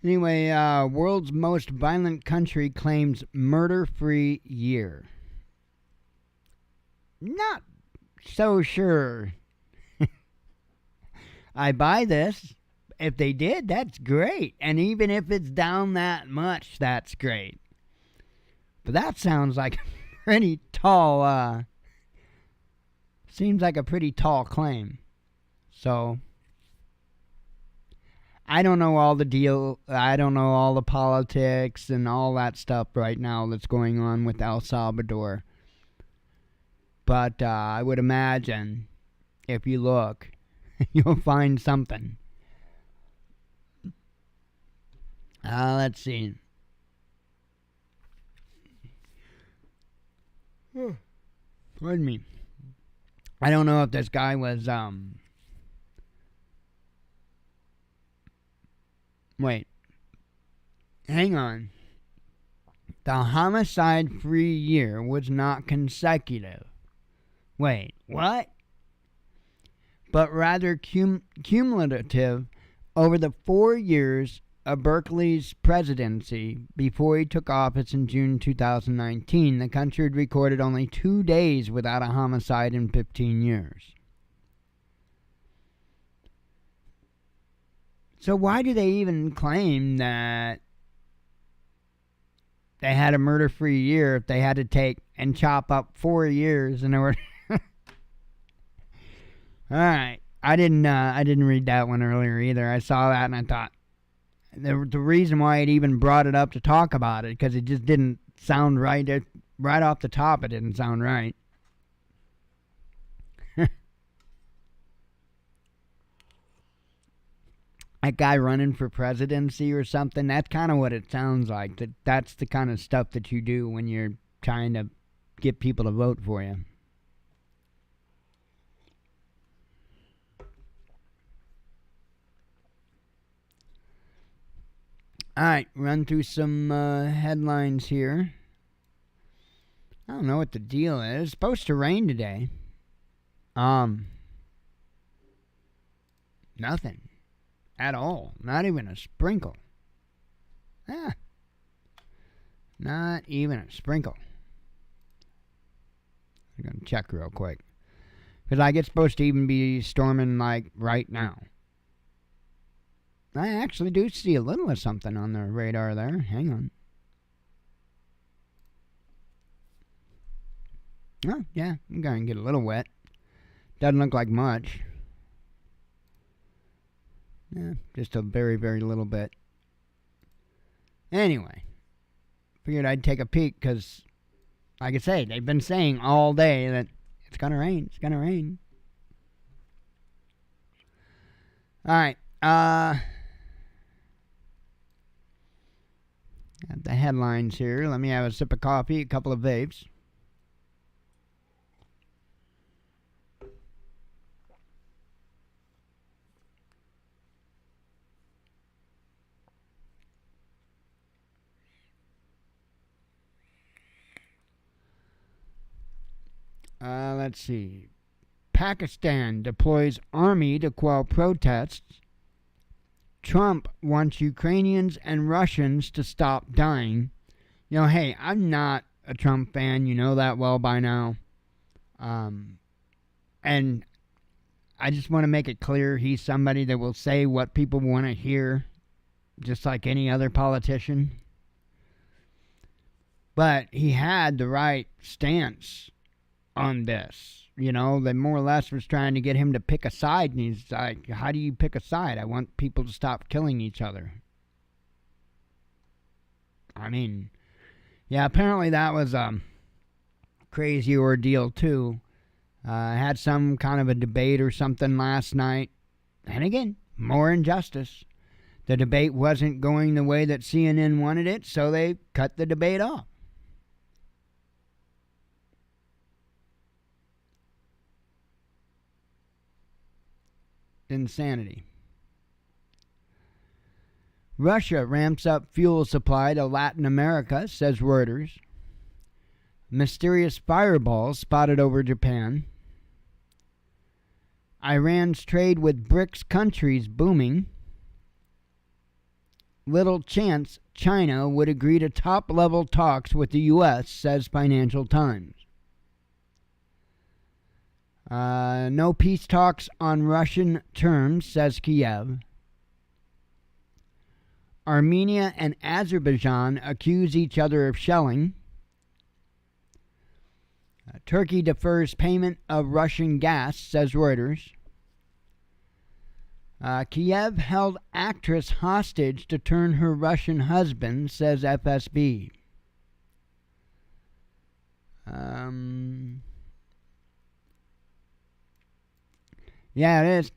[SPEAKER 3] Anyway, world's most violent country claims murder-free year. Not so sure I buy this. If they did, that's great. And even if it's down that much, that's great. But that sounds like a pretty tall, seems like a pretty tall claim. So, I don't know all the deal. I don't know all the politics and all that stuff right now that's going on with El Salvador. But I would imagine if you look, you'll find something. Let's see. Pardon me. I don't know if this guy was, wait. Hang on. The homicide-free year was not consecutive. Wait, what? But rather cumulative over the 4 years of Berkeley's presidency. Before he took office in June 2019, the country had recorded only 2 days without a homicide in 15 years. So why do they even claim that they had a murder-free year if they had to take and chop up 4 years in order? All right, I didn't read that one earlier either. I saw that and I thought the reason why it even brought it up to talk about it because it just didn't sound right. Right off the top, it didn't sound right. That guy running for presidency or something, that's kind of what it sounds like. That's the kind of stuff that you do when you're trying to get people to vote for you. Alright, run through some headlines here. I don't know what the deal is. It's supposed to rain today. Nothing. At all. Not even a sprinkle. Not even a sprinkle. I'm going to check real quick. Because like it's supposed to even be storming like right now. I actually do see a little of something on the radar there. Hang on. Oh, yeah, I'm going to get a little wet. Doesn't look like much. Yeah, just a very, very little bit. Anyway, figured I'd take a peek because, like I say, they've been saying all day that it's going to rain. It's going to rain. All right. Got the headlines here. Let me have a sip of coffee, a couple of vapes. Let's see. Pakistan deploys army to quell protests. Trump wants Ukrainians and Russians to stop dying. You know, hey, I'm not a Trump fan. You know that well by now. And I just want to make it clear he's somebody that will say what people want to hear, just like any other politician. But he had the right stance on this. You know, they more or less was trying to get him to pick a side, and he's like, how do you pick a side? I want people to stop killing each other. I mean, yeah, apparently that was a crazy ordeal, too. Had some kind of a debate or something last night. And again, more injustice. The debate wasn't going the way that CNN wanted it, so they cut the debate off. Insanity. Russia ramps up fuel supply to Latin America, says Reuters. Mysterious fireballs spotted over Japan. Iran's trade with BRICS countries booming. Little chance China would agree to top-level talks with the U.S., says Financial Times. No peace talks on Russian terms, says Kiev. Armenia and Azerbaijan accuse each other of shelling. Turkey defers payment of Russian gas, says Reuters. Kiev held actress hostage to turn her Russian husband, says FSB. Yeah, it is.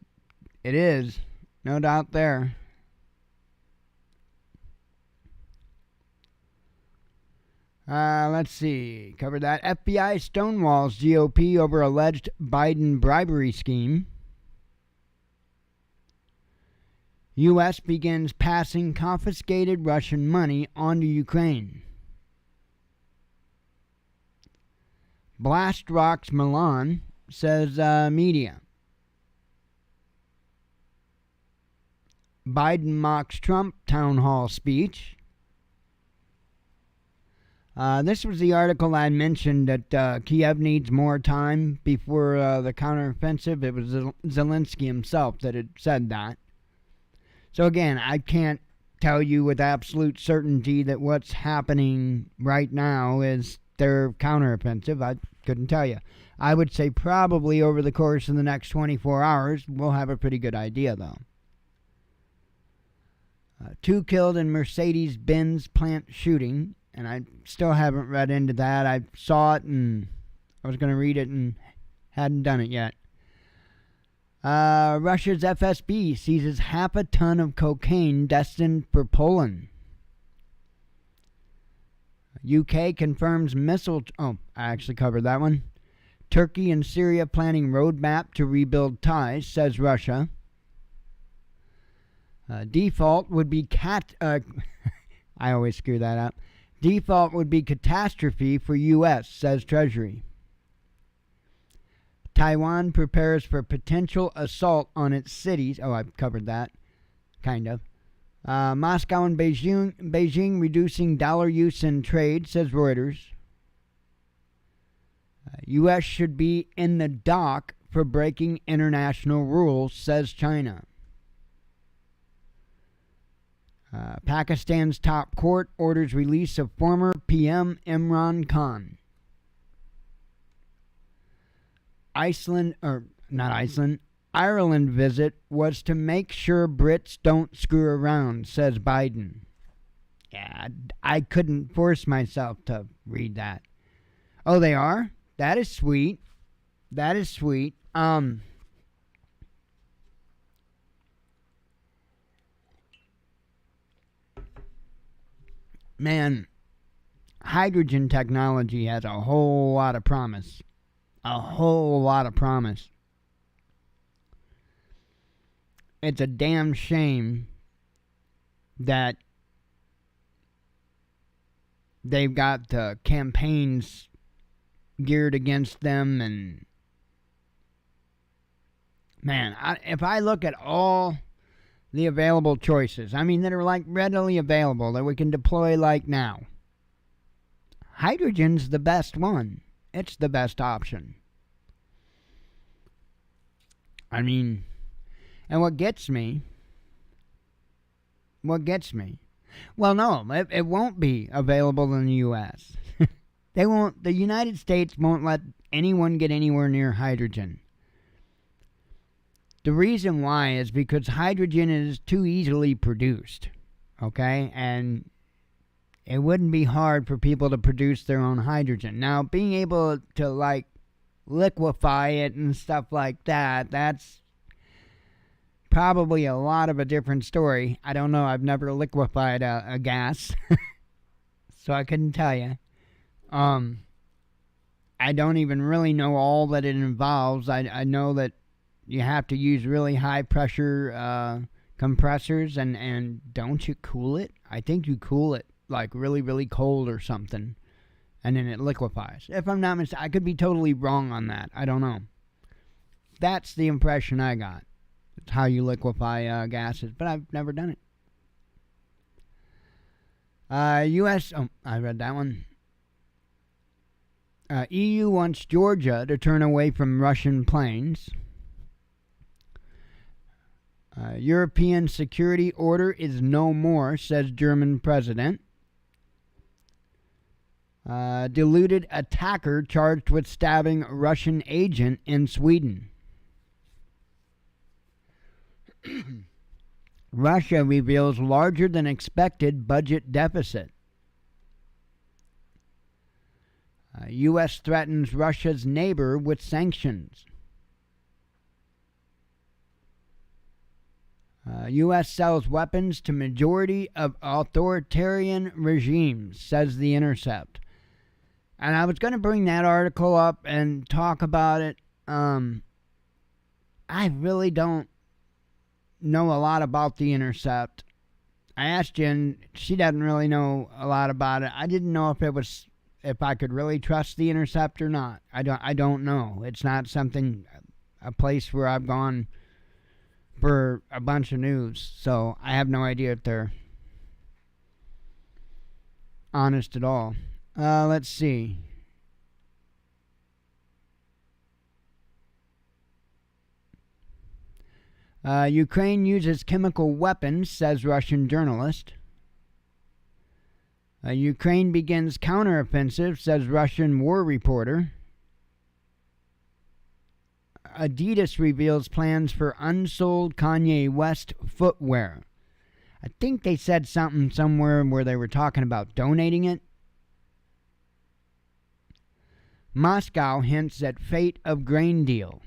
[SPEAKER 3] It is. No doubt there. Let's see. Covered that. FBI stonewalls GOP over alleged Biden bribery scheme. U.S. begins passing confiscated Russian money onto Ukraine. Blast rocks Milan, says media. Biden mocks Trump town hall speech. This was the article I mentioned that Kiev needs more time before the counteroffensive. It was Zelensky himself that had said that. So again, I can't tell you with absolute certainty that what's happening right now is their counteroffensive. I couldn't tell you. I would say probably over the course of the next 24 hours, we'll have a pretty good idea, though. 2 killed in Mercedes-Benz plant shooting, and I still haven't read into that. I saw it, and I was going to read it and hadn't done it yet. Russia's FSB seizes half a ton of cocaine destined for Poland. UK confirms missile... I actually covered that one. Turkey and Syria planning roadmap to rebuild ties, says Russia. Default would be I always screw that up. Default would be catastrophe for U.S., says Treasury. Taiwan prepares for potential assault on its cities. Oh, I've covered that. Kind of. Moscow and Beijing reducing dollar use in trade, says Reuters. U.S. should be in the dock for breaking international rules, says China. Pakistan's top court orders release of former PM Imran Khan. Ireland visit was to make sure Brits don't screw around, says Biden. Yeah, I couldn't force myself to read that. Oh, they are? That is sweet. That is sweet. Man, hydrogen technology has a whole lot of promise. A whole lot of promise. It's a damn shame that they've got the campaigns geared against them, and man, if I look at all the available choices, I mean, that are like readily available that we can deploy like now, hydrogen's the best one. It's the best option. I mean, and what gets me, well, no, it won't be available in the U.S. The United States won't let anyone get anywhere near hydrogen. The reason why is because hydrogen is too easily produced, okay? And it wouldn't be hard for people to produce their own hydrogen. Now, being able to, like, liquefy it and stuff like that, that's probably a lot of a different story. I don't know. I've never liquefied a gas, so I couldn't tell you. I don't even really know all that it involves. I know that you have to use really high pressure compressors, and don't you cool it? I think you cool it like really, really cold or something, and then it liquefies. If I'm not mistaken, I could be totally wrong on that. I don't know. That's the impression I got. It's how you liquefy gases, but I've never done it. U.S. Oh, I read that one. EU wants Georgia to turn away from Russian planes. European security order is no more, says German president. Deluded attacker charged with stabbing Russian agent in Sweden. Russia reveals larger than expected budget deficit. U.S. threatens Russia's neighbor with sanctions. U.S. sells weapons to majority of authoritarian regimes, says The Intercept. And I was going to bring that article up and talk about it. I really don't know a lot about The Intercept. I asked Jen, she doesn't really know a lot about it. I didn't know if I could really trust The Intercept or not. I don't know. It's not a place where I've gone for a bunch of news, so I have no idea if they're honest at all. Let's see. Ukraine uses chemical weapons, says Russian journalist. Ukraine begins counteroffensive, says Russian war reporter. Adidas reveals plans for unsold Kanye West footwear. I think they said something somewhere where they were talking about donating it. Moscow hints at fate of grain deal.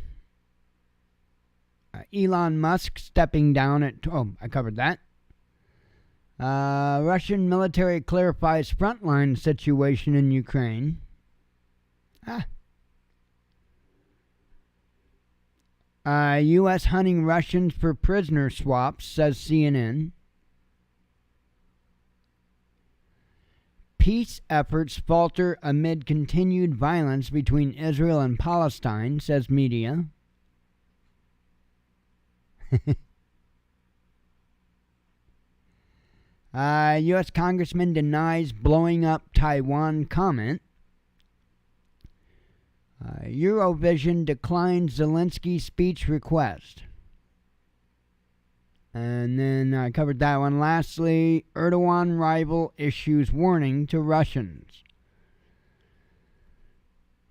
[SPEAKER 3] Elon Musk stepping down at... Oh, I covered that. Russian military clarifies frontline situation in Ukraine. U.S. hunting Russians for prisoner swaps, says CNN. Peace efforts falter amid continued violence between Israel and Palestine, says media. U.S. Congressman denies blowing up Taiwan comment. Eurovision declines Zelensky speech request. And then I covered that one. Lastly, Erdogan rival issues warning to Russians.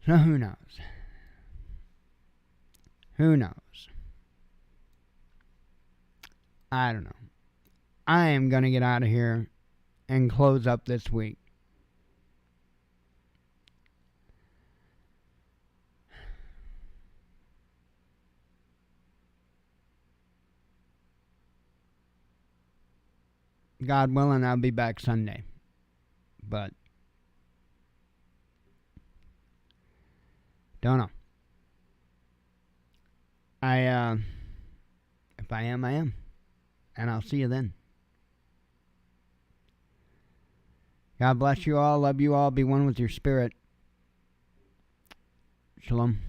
[SPEAKER 3] So who knows? Who knows? I don't know. I am going to get out of here and close up this week. God willing, I'll be back Sunday. But don't know. If I am, I am. And I'll see you then. God bless you all. Love you all. Be one with your spirit. Shalom.